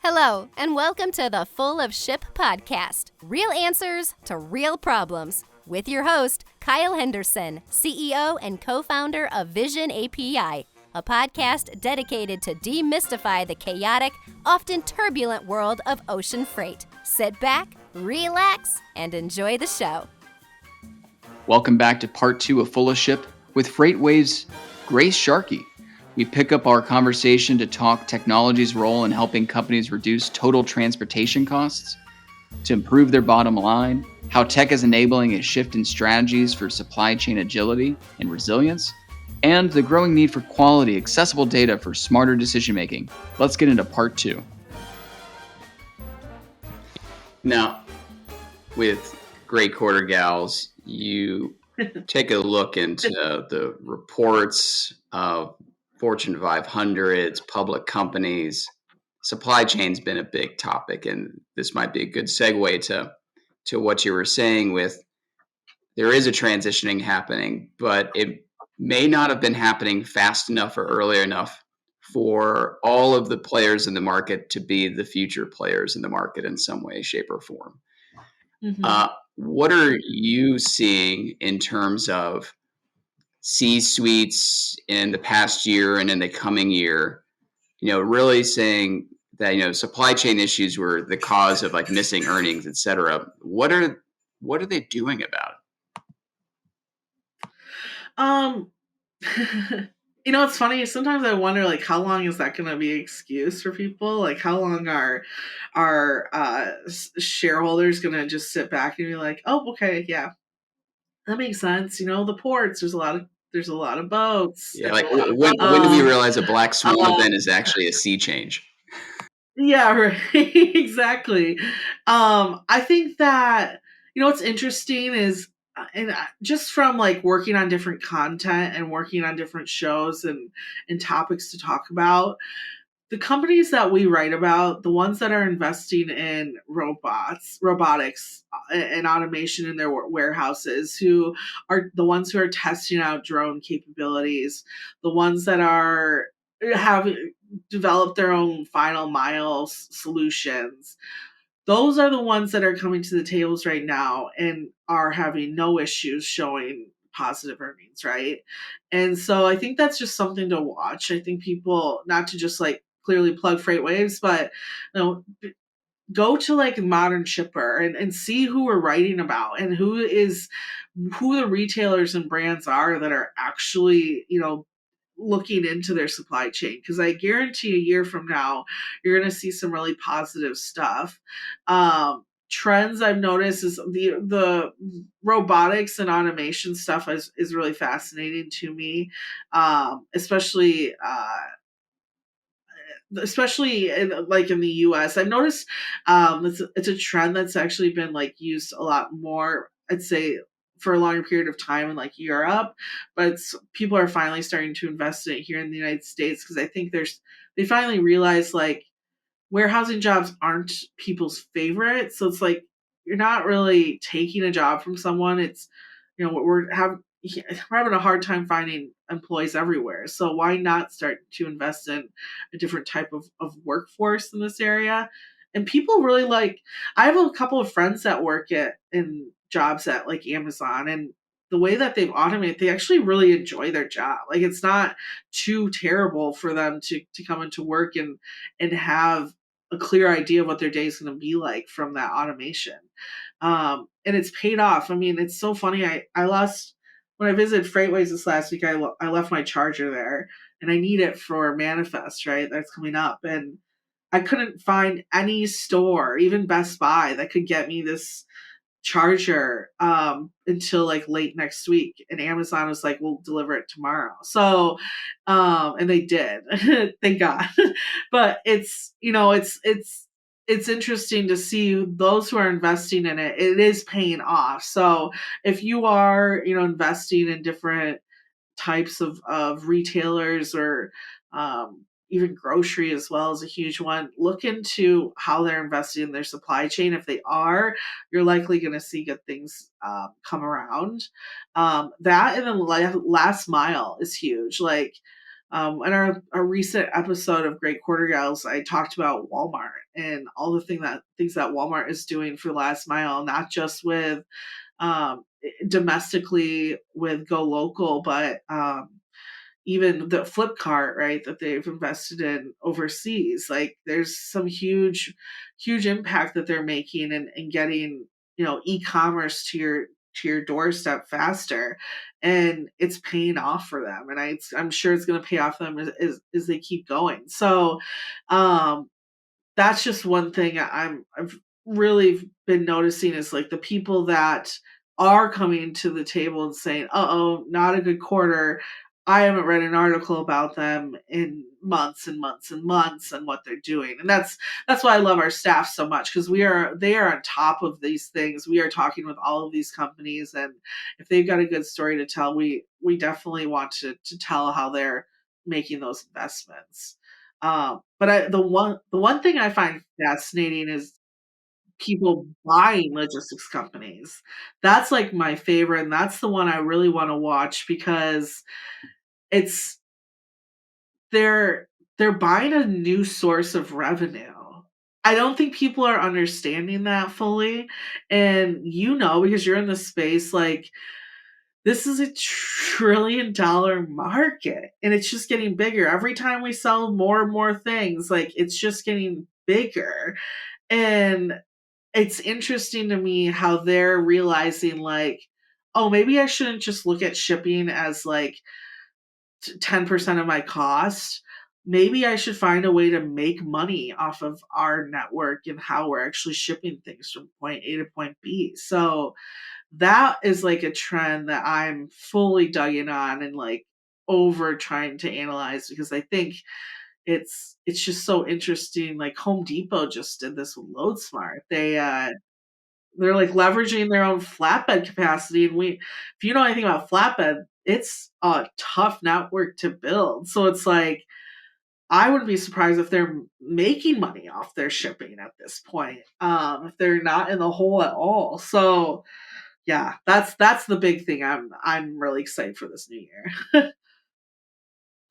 Hello, and welcome to the Full of Ship podcast. Real answers to real problems. With your host, Kyle Henderson, CEO and co-founder of Vision API, a podcast dedicated to demystify the chaotic, often turbulent world of ocean freight. Sit back, relax, and enjoy the show. Welcome back to part 2 of Full of Ship with FreightWaves' Grace Sharkey. We pick up our conversation to talk technology's role in helping companies reduce total transportation costs, to improve their bottom line, how tech is enabling a shift in strategies for supply chain agility and resilience, and the growing need for quality, accessible data for smarter decision-making. Let's get into part 2. Now, with Great Quarter Gals, you take a look into the reports of Fortune 500s, public companies. Supply chain's been a big topic, and this might be a good segue to what you were saying with there is a transitioning happening, but it may not have been happening fast enough or early enough for all of the players in the market to be the future players in the market in some way, shape, or form. Mm-hmm. What are you seeing in terms of C-suites in the past year and in the coming year, really saying that, supply chain issues were the cause of like missing earnings, et cetera. What are they doing about it? It's funny. Sometimes I wonder, like, how long is that going to be an excuse for people? Like, how long are shareholders going to just sit back and be like, oh, okay, yeah, that makes sense. The ports, there's a lot of boats. Yeah, like when do we realize a black swan event is actually a sea change? Yeah, right. Exactly. I think that, what's interesting is, and just from like working on different content and working on different shows and topics to talk about, the companies that we write about, the ones that are investing in robotics and automation in their warehouses, who are the ones who are testing out drone capabilities, the ones that have developed their own final mile solutions, those are the ones that are coming to the tables right now and are having no issues showing positive earnings, right? And so I think that's just something to watch. I think people, not to just like clearly plug FreightWaves, but go to like Modern Shipper and see who we're writing about and who the retailers and brands are that are actually, looking into their supply chain, because I guarantee a year from now you're going to see some really positive stuff. Trends I've noticed is the robotics and automation stuff is really fascinating to me, especially like in the US. I've noticed it's a trend that's actually been like used a lot more, I'd say, for a longer period of time in like Europe, but people are finally starting to invest in it here in the United States, because I think they finally realize like warehousing jobs aren't people's favorite. So it's like you're not really taking a job from someone. It's we're having a hard time finding employees everywhere. So why not start to invest in a different type of workforce in this area? And people really I have a couple of friends that work in jobs at like Amazon, and the way that they've automated, they actually really enjoy their job. Like, it's not too terrible for them to come into work and have a clear idea of what their day is going to be like from that automation. And it's paid off. I mean, it's so funny. I lost, when I visited FreightWaves this last week, I left my charger there, and I need it for Manifest, right? That's coming up. And I couldn't find any store, even Best Buy, that could get me this charger until like late next week. And Amazon was like, we'll deliver it tomorrow. So, and they did, thank God. But it's interesting to see those who are investing in it. It is paying off. So if you are, investing in different types of retailers, or even grocery as well is a huge one, look into how they're investing in their supply chain. If they are, you're likely going to see good things come around. That, and then last mile is huge. Like, in our recent episode of Great Quarter Gals, I talked about Walmart and all the things that Walmart is doing for last mile, not just with domestically with Go Local, but even the Flipkart, right, that they've invested in overseas. Like there's some huge impact that they're making and getting, e-commerce to your doorstep faster, and it's paying off for them. And I'm sure it's going to pay off for them as they keep going. So, um, that's just one thing I've really been noticing is like the people that are coming to the table and saying, "Uh-oh, not a good quarter." I haven't read an article about them in months and months and months and what they're doing. And that's why I love our staff so much, because they are on top of these things. We are talking with all of these companies, and if they've got a good story to tell, we definitely want to tell how they're making those investments. But the one thing I find fascinating is people buying logistics companies. That's like my favorite, and that's the one I really want to watch because it's they're they're buying a new source of revenue. I don't think people are understanding that fully, and because you're in the space, like this is a $1 trillion market, and it's just getting bigger. Every time we sell more and more things, like it's just getting bigger. And it's interesting to me how they're realizing like, oh, maybe I shouldn't just look at shipping as like 10% of my cost. Maybe I should find a way to make money off of our network and how we're actually shipping things from point A to point B. So that is like a trend that I'm fully dug in on and like over trying to analyze, because I think it's just so interesting. Like Home Depot just did this with LoadSmart. They're like leveraging their own flatbed capacity, and if you know anything about flatbed, it's a tough network to build. So it's like I wouldn't be surprised if they're making money off their shipping at this point, if they're not in the hole at all. So yeah, that's the big thing. I'm really excited for this new year.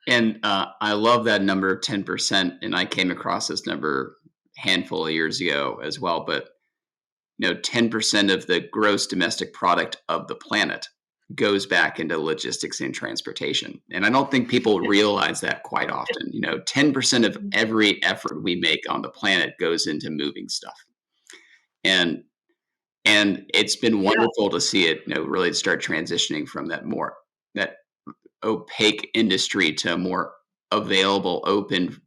And I love that number, 10%. And I came across this number a handful of years ago as well. But 10% of the gross domestic product of the planet goes back into logistics and transportation. And I don't think people realize that quite often. 10% of every effort we make on the planet goes into moving stuff. And it's been wonderful to see it, really start transitioning from that opaque industry to a more available, open,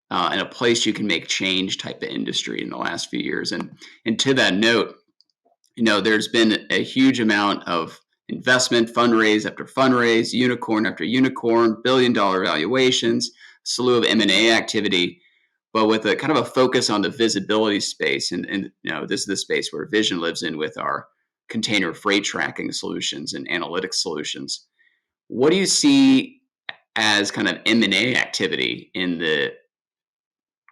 and a place you can make change type of industry in the last few years. And to that note, there's been a huge amount of investment, fundraise after fundraise, unicorn after unicorn, billion-dollar valuations, slew of M&A activity, but with a kind of a focus on the visibility space. And this is the space where Vision lives in with our container freight tracking solutions and analytics solutions. What do you see as kind of M&A activity in the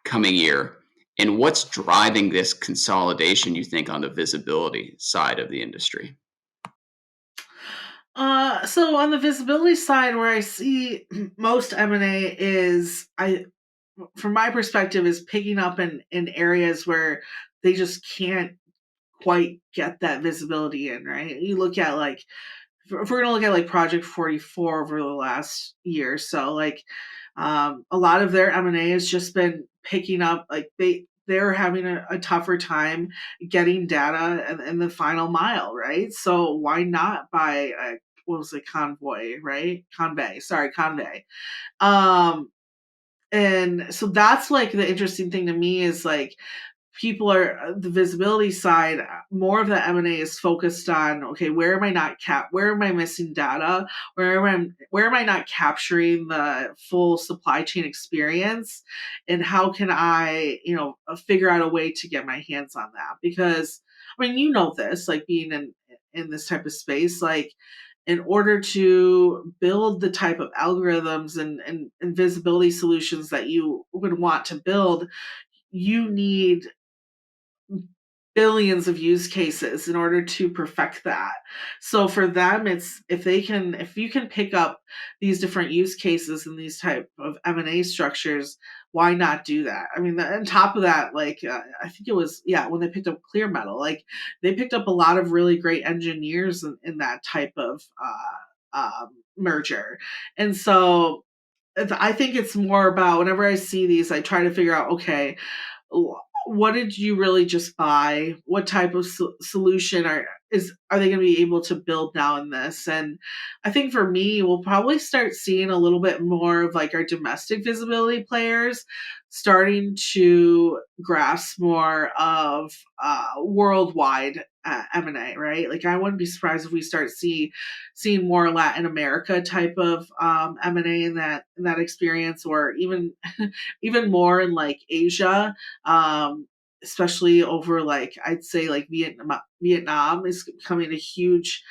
coming year? And what's driving this consolidation, you think, on the visibility side of the industry? So on the visibility side, where I see most M&A from my perspective, is picking up in areas where they just can't quite get that visibility in, right? You look at like, if we're gonna look at like Project 44 over the last year or so, like a lot of their M&A has just been picking up, like they're having a tougher time getting data in the final mile, right? So why not buy what was it, Convoy, right? Convey. Um, and so that's like the interesting thing to me is like people are the visibility side, more of the M&A is focused on, okay, where am I missing data, where am I not capturing the full supply chain experience, and how can I figure out a way to get my hands on that? Because I mean, this, like being in this type of space, like in order to build the type of algorithms and visibility solutions that you would want to build, you need billions of use cases in order to perfect that. So for them, it's if you can pick up these different use cases and these type of M&A structures, why not do that? I mean, on top of that, like I think it was when they picked up Clear Metal, like they picked up a lot of really great engineers in that type of merger, and so I think it's more about whenever I see these, I try to figure out, okay, what did you really just buy? What type of solution are they going to be able to build now in this? And I think for me, we'll probably start seeing a little bit more of like our domestic visibility players starting to grasp more of worldwide M&A, right? Like I wouldn't be surprised if we start seeing more Latin America type of M&A in that experience, or even even more in like Asia, especially over like I'd say like Vietnam is becoming a huge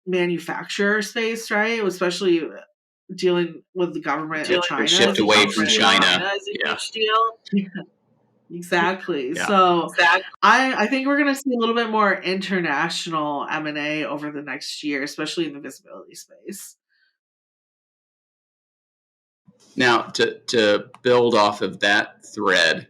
manufacturer space, right? Especially dealing with the government of China. Shift away from China. Is a huge deal. Exactly. Yeah. So I think we're going to see a little bit more international M&A over the next year, especially in the visibility space. Now, to build off of that thread,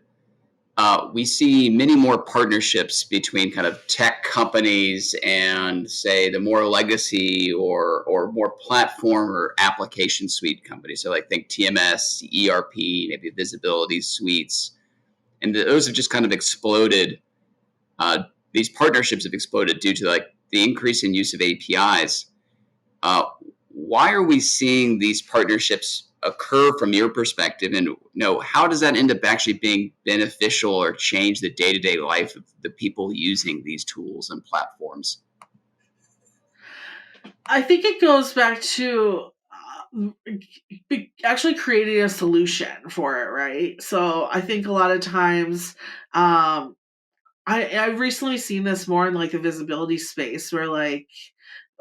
we see many more partnerships between kind of tech companies and, say, the more legacy or more platform or application suite companies. So, like, think TMS, ERP, maybe visibility suites, and those have just kind of exploded. These partnerships have exploded due to like the increase in use of APIs. Why are we seeing these partnerships occur from your perspective, and how does that end up actually being beneficial or change the day-to-day life of the people using these tools and platforms? I think it goes back to actually creating a solution for it, right? So I think a lot of times I've recently seen this more in like the visibility space, where like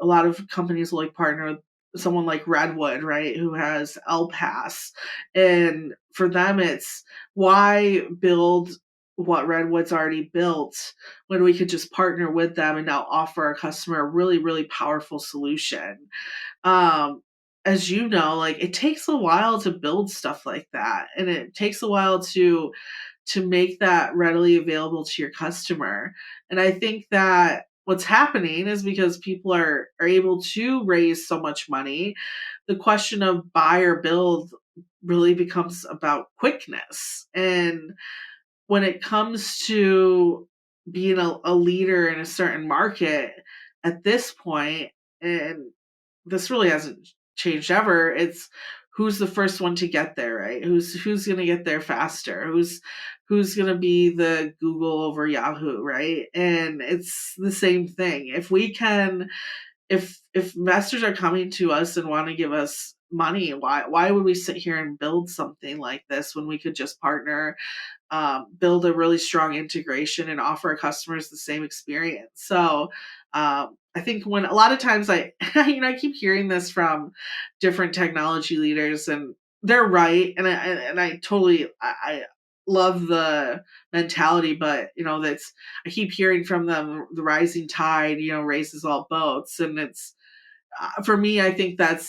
a lot of companies will like partner with someone like Redwood, right, who has LPass, and for them it's why build what Redwood's already built when we could just partner with them and now offer our customer a really, really powerful solution. um as you know, like it takes a while to build stuff like that, and it takes a while to make that readily available to your customer. And I think that what's happening is because people are able to raise so much money, the question of buy or build really becomes about quickness. And when it comes to being a leader in a certain market at this point, and this really hasn't changed ever, it's who's the first one to get there, right? Who's going to get there faster? Who's going to be the Google over Yahoo, right? And it's the same thing. If we can, if investors are coming to us and want to give us money, why would we sit here and build something like this when we could just partner, build a really strong integration, and offer our customers the same experience? So I think when a lot of times I keep hearing this from different technology leaders, and they're right, and I totally I love the mentality, but that's I keep hearing from them, the rising tide raises all boats, and it's for me, I think that's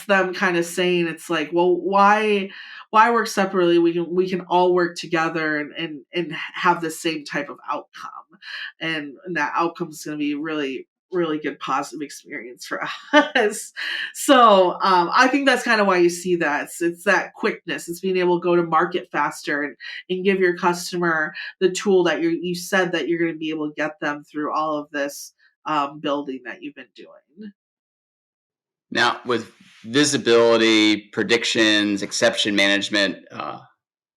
them kind of saying, it's like, well, why work separately? We can all work together and have the same type of outcome, and that outcome is going to be really, really good positive experience for us. So I think that's kind of why you see that it's that quickness. It's being able to go to market faster and give your customer the tool that you said that you're going to be able to get them through all of this building that you've been doing. Now, with visibility, predictions, exception management,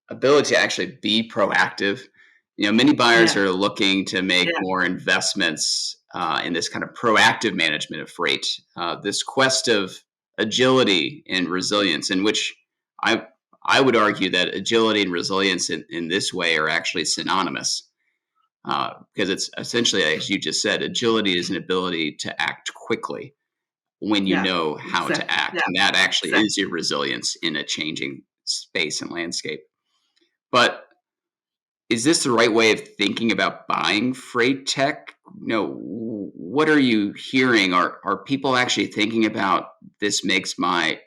ability to actually be proactive, many buyers are looking to make more investments in this kind of proactive management of freight. This quest of agility and resilience, in which I would argue that agility and resilience in this way are actually synonymous. Because it's essentially, as you just said, agility is an ability to act quickly when you know how to act. And that actually is your resilience in a changing space and landscape. But is this the right way of thinking about buying freight tech? What are you hearing? Are people actually thinking about this makes my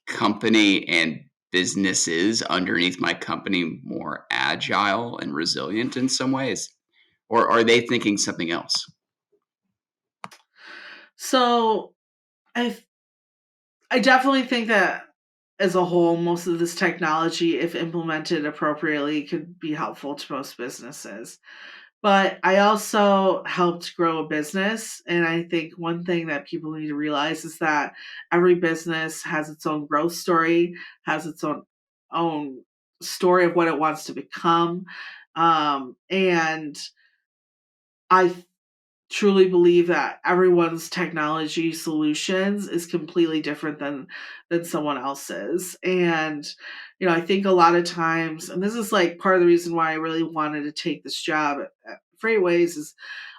company and businesses underneath my company more agile and resilient in some ways? Or are they thinking something else? So I I definitely think that as a whole, most of this technology, if implemented appropriately, could be helpful to most businesses. But I also helped grow a business. And I think one thing that people need to realize is that every business has its own growth story, has its own story of what it wants to become. And I truly believe that everyone's technology solutions is completely different than someone else's. And I think a lot of times, and this is like part of the reason why I really wanted to take this job at Freightways, is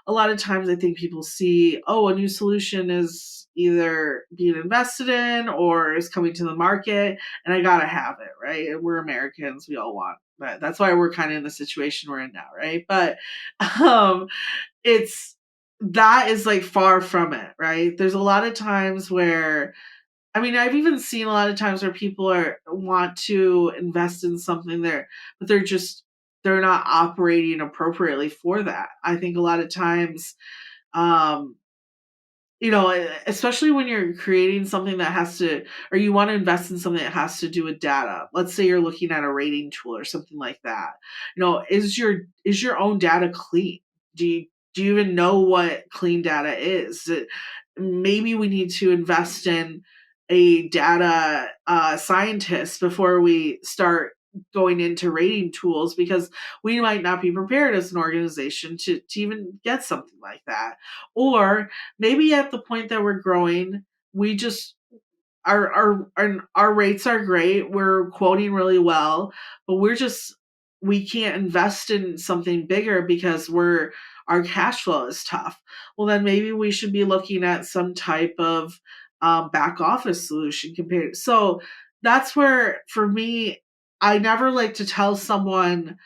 a lot of times I think people see, oh, a new solution is either being invested in or is coming to the market, and I gotta have it, right? And we're Americans, we all want that. That's why we're kind of in the situation we're in now, right? But um it's that is like far from it, right? There's a lot of times where, I mean, I've even seen a lot of times where people want to invest in something there, but they're not operating appropriately for that. I think a lot of times, um, especially when you're creating something that has to, or you want to invest in something that has to do with data. Let's say you're looking at a rating tool or something like that. Is your own data clean? Do you even know what clean data is? Maybe we need to invest in a data scientist before we start going into rating tools, because we might not be prepared as an organization to even get something like that. Or maybe at the point that we're growing, we just our rates are great. We're quoting really well, but we can't invest in something bigger because our cash flow is tough. Well, then maybe we should be looking at some type of back office solution compared. So that's where, for me, I never like to tell someone,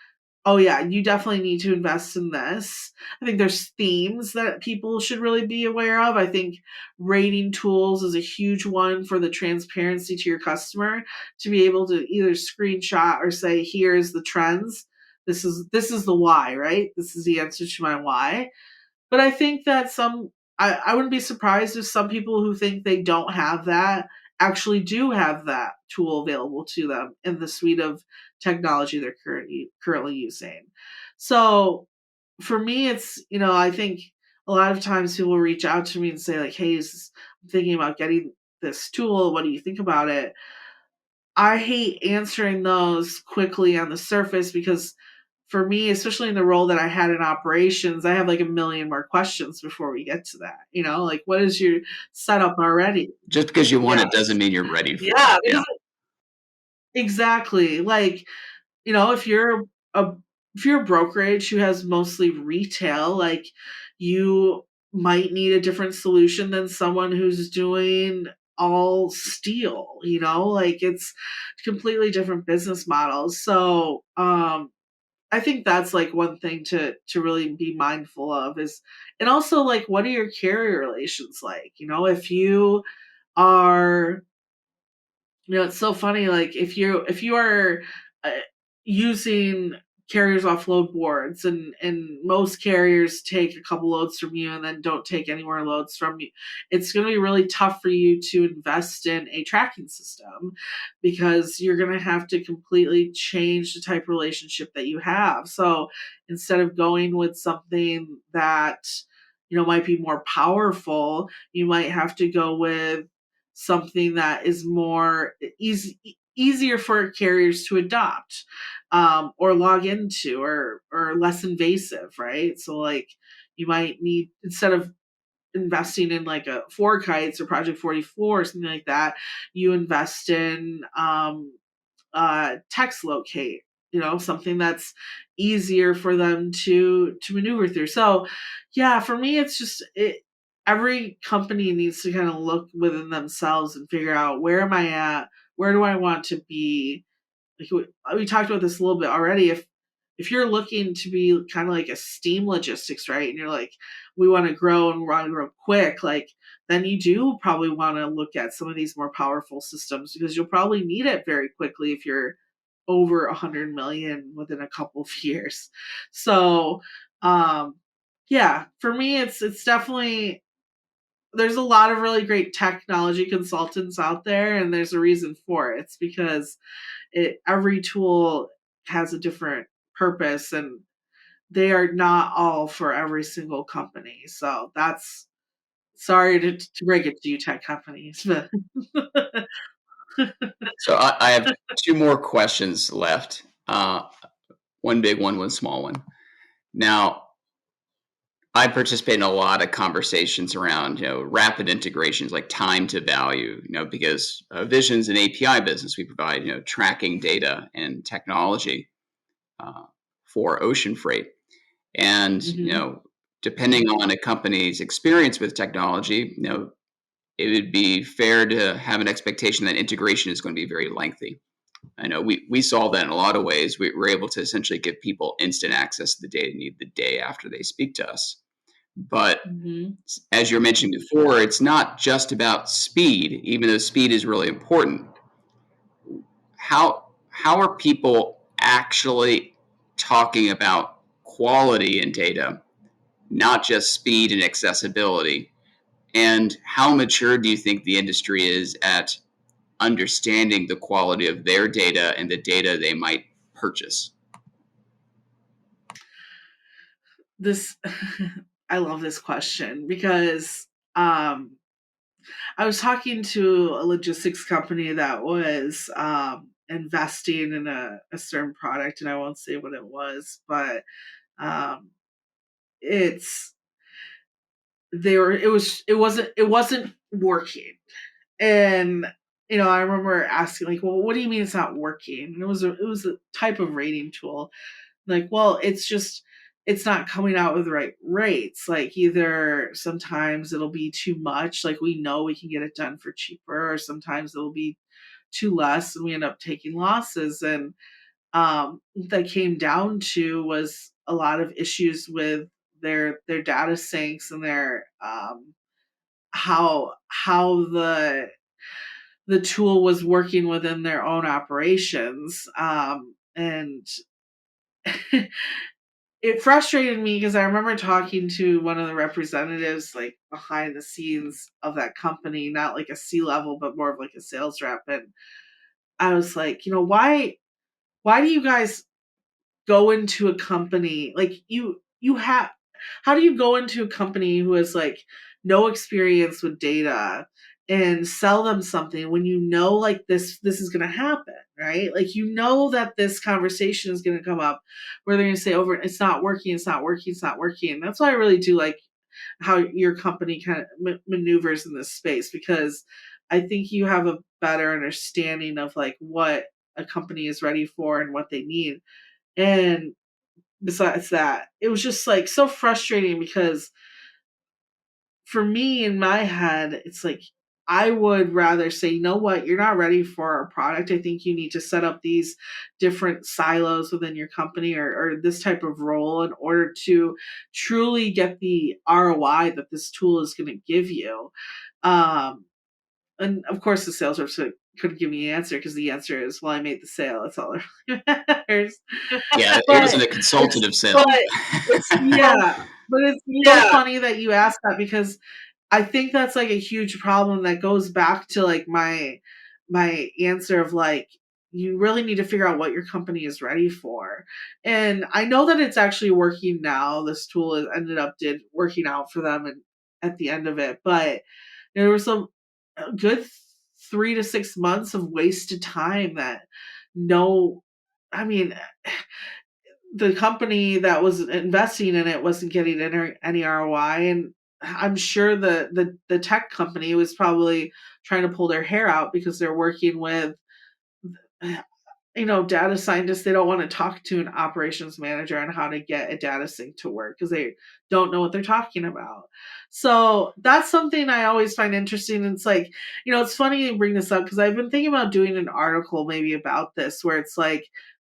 oh yeah, you definitely need to invest in this. I think there's themes that people should really be aware of. I think rating tools is a huge one for the transparency to your customer, to be able to either screenshot or say, here's the trends. This is the why, right? This is the answer to my why. But I think that I wouldn't be surprised if some people who think they don't have that actually do have that tool available to them in the suite of technology they're currently using. So for me, I think a lot of times people reach out to me and say, like, hey, I'm thinking about getting this tool. What do you think about it? I hate answering those quickly on the surface, because for me, especially in the role that I had in operations, I have like a million more questions before we get to that. Like, what is your setup already? Just because you want Yeah. it doesn't mean you're ready for Yeah, it. Yeah. exactly. Like, if a if you're a brokerage who has mostly retail, like, you might need a different solution than someone who's doing all steel, like, it's completely different business models. So, I think that's like one thing to really be mindful of is, and also, like, what are your carrier relations like? If you are, it's so funny. Like, if you are uh, using carriers offload boards, and most carriers take a couple loads from you and then don't take any more loads from you, it's going to be really tough for you to invest in a tracking system, because you're going to have to completely change the type of relationship that you have. So instead of going with something that might be more powerful, you might have to go with something that is more easier for carriers to adopt, or log into, or less invasive, right? So, like, you might need, instead of investing in like a Four Kites or Project 44 or something like that, you invest in text locate, something that's easier for them to maneuver through. So yeah, for me, it's just every company needs to kind of look within themselves and figure out, where am I at, where do I want to be. Like, we talked about this a little bit already. If if you're looking to be kind of like a steam logistics, right? And you're like, we want to grow and we want to grow quick, like then you do probably want to look at some of these more powerful systems because you'll probably need it very quickly if you're over 100 million within a couple of years. So, yeah, for me, it's definitely, there's a lot of really great technology consultants out there, and there's a reason for it. It's because every tool has a different purpose, and they are not all for every single company. So that's, sorry to break it to you, tech companies, but So I have two more questions left. One big one small one. Now, I participate in a lot of conversations around, rapid integrations, like time to value, because Vision's an API business. We provide, tracking data and technology for ocean freight. And, depending on a company's experience with technology, it would be fair to have an expectation that integration is going to be very lengthy. I know we saw that in a lot of ways. We were able to essentially give people instant access to the data they need the day after they speak to us. But as you're mentioning before, it's not just about speed, even though speed is really important. How are people actually talking about quality in data, not just speed and accessibility? And how mature do you think the industry is at understanding the quality of their data and the data they might purchase? this, I love this question because I was talking to a logistics company that was investing in a certain product, and I won't say what it was, but um, it's it wasn't working. And I remember asking, like, well, what do you mean it's not working? And it was a type of rating tool. Like, well, it's not coming out with the right rates. Like, either sometimes it'll be too much, like we know we can get it done for cheaper, or sometimes it'll be too less and we end up taking losses. And that came down to was a lot of issues with their data sinks and their how the tool was working within their own operations. And it frustrated me because I remember talking to one of the representatives, like behind the scenes of that company, not like a C-level, but more of like a sales rep. And I was like, why do you guys go into a company like you have, how do you go into a company who has like no experience with data and sell them something when like this is going to happen, right? Like that this conversation is going to come up where they're going to say over, it's not working, it's not working, it's not working. That's why I really do like how your company kind of maneuvers in this space, because I think you have a better understanding of like what a company is ready for and what they need. And besides that, it was just like so frustrating because for me in my head, it's like I would rather say, you know what, you're not ready for our product. I think you need to set up these different silos within your company, or this type of role in order to truly get the ROI that this tool is going to give you. And of course, the sales reps couldn't give me an answer because the answer is, well, I made the sale. That's all that really matters. Yeah, it wasn't a consultative sale. But it's so funny that you asked that, because I think that's like a huge problem that goes back to like my answer of like, you really need to figure out what your company is ready for. And I know that it's actually working now. This tool has did working out for them and at the end of it, but there was some good 3 to 6 months of wasted time that I mean, the company that was investing in it wasn't getting any ROI, and I'm sure the tech company was probably trying to pull their hair out because they're working with data scientists. They don't want to talk to an operations manager on how to get a data sync to work because they don't know what they're talking about. So that's something I always find interesting. And it's like, it's funny you bring this up because I've been thinking about doing an article maybe about this, where it's like,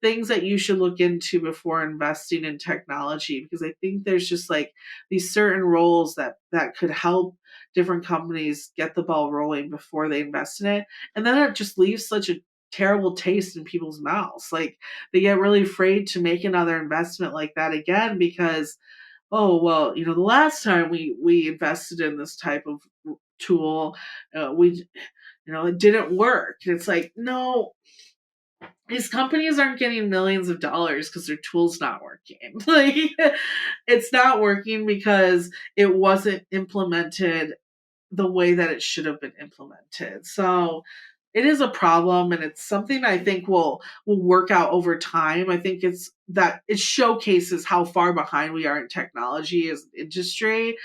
things that you should look into before investing in technology, because I think there's just like these certain roles that could help different companies get the ball rolling before they invest in it. And then it just leaves such a terrible taste in people's mouths. Like they get really afraid to make another investment like that again because, oh well, the last time we invested in this type of tool, we it didn't work. And it's like, no, these companies aren't getting millions of dollars because their tool's not working. Like it's not working because it wasn't implemented the way that it should have been implemented. So it is a problem, and it's something I think will work out over time. I think it's that it showcases how far behind we are in technology as an industry,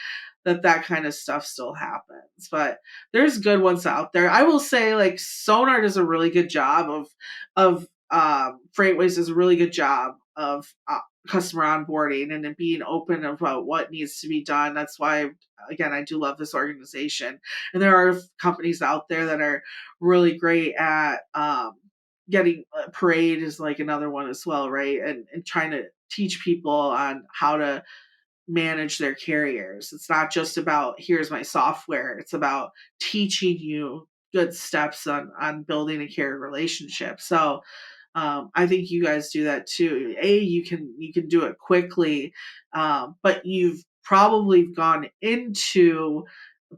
that kind of stuff still happens. But there's good ones out there. I will say, like, Sonar does a really good job of Freightways does a really good job of customer onboarding and then being open about what needs to be done. That's why, again, I do love this organization. And there are companies out there that are really great at getting Parade is like another one as well, right? And trying to teach people on how to manage their carriers. It's not just about here's my software. It's about teaching you good steps on building a carrier relationship. So I think you guys do that too. You can do it quickly, but you've probably gone into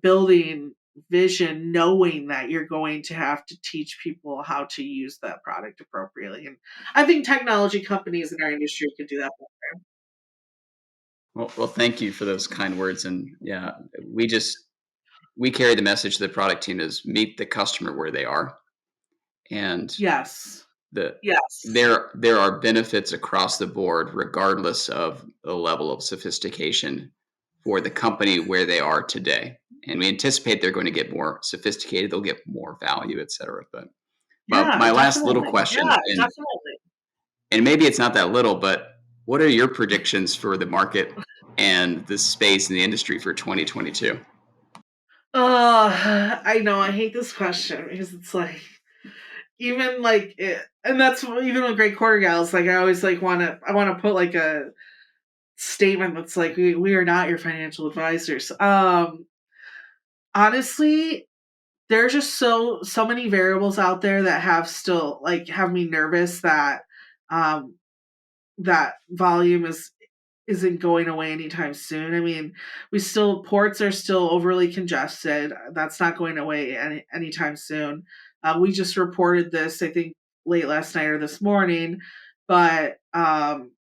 building vision knowing that you're going to have to teach people how to use that product appropriately. And I think technology companies in our industry could do that better. Well, thank you for those kind words. And yeah, we carry the message to the product team is meet the customer where they are. And Yes. the Yes. there are benefits across the board, regardless of the level of sophistication for the company where they are today. And we anticipate they're going to get more sophisticated, they'll get more value, et cetera. But Yeah, my last little definitely. question, Yeah, definitely. and maybe it's not that little, but what are your predictions for the market and the space in the industry for 2022? I know I hate this question because it's like even like it, and that's even with Great Quarter Gals. Like I always like I want to put like a statement that's like we are not your financial advisors. Honestly, there's just so many variables out there that have me nervous that um that volume isn't going away anytime soon. I mean, ports are still overly congested. That's not going away anytime soon. We just reported this, I think, late last night or this morning, but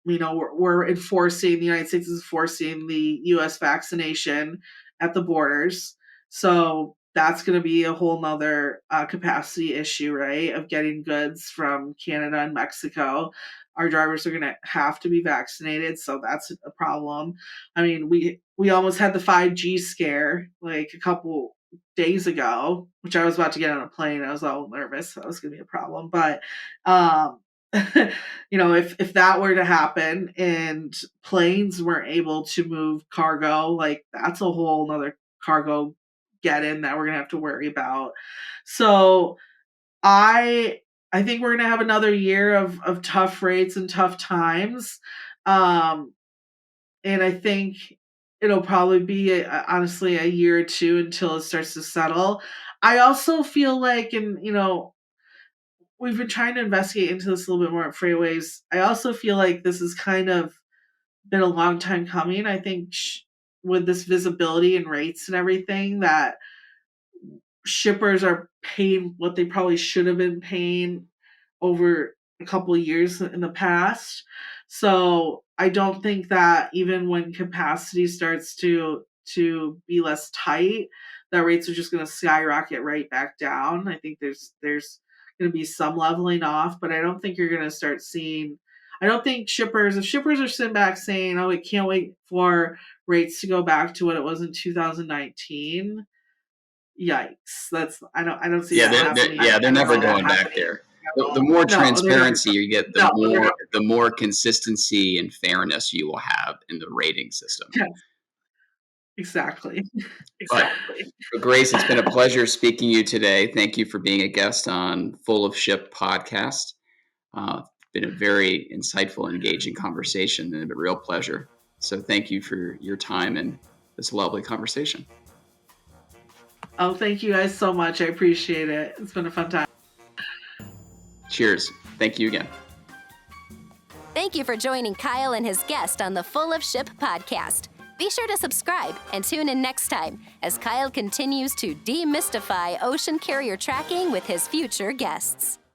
we're enforcing the United States is enforcing the U.S. vaccination at the borders, so that's going to be a whole nother capacity issue, right? Of getting goods from Canada and Mexico, our drivers are going to have to be vaccinated, so that's a problem. I mean, we almost had the 5G scare like a couple days ago, which I was about to get on a plane. I was all nervous that was going to be a problem, but if that were to happen and planes weren't able to move cargo, like that's a whole nother cargo get in that we're going to have to worry about. So I think we're gonna have another year of tough rates and tough times, and I think it'll probably be honestly a year or two until it starts to settle. I also feel like, and we've been trying to investigate into this a little bit more at Freightways. I also feel like this has kind of been a long time coming. I think with this visibility and rates and everything, that shippers are paying what they probably should have been paying over a couple of years in the past. So I don't think that even when capacity starts to be less tight, that rates are just going to skyrocket right back down. I think there's going to be some leveling off, but I don't think you're going to start seeing. I don't think if shippers are sitting back saying, "Oh, we can't wait for rates to go back to what it was in 2019." Yikes! I don't see that happening. They're never going back there. The more transparency you get, the more consistency and fairness you will have in the rating system. Yes, exactly. But Grace, it's been a pleasure speaking to you today. Thank you for being a guest on Full of Ship podcast. been a very insightful, engaging conversation and a real pleasure. So thank you for your time and this lovely conversation. Oh, thank you guys so much. I appreciate it. It's been a fun time. Cheers. Thank you again. Thank you for joining Kyle and his guest on the Full of Ship podcast. Be sure to subscribe and tune in next time as Kyle continues to demystify ocean carrier tracking with his future guests.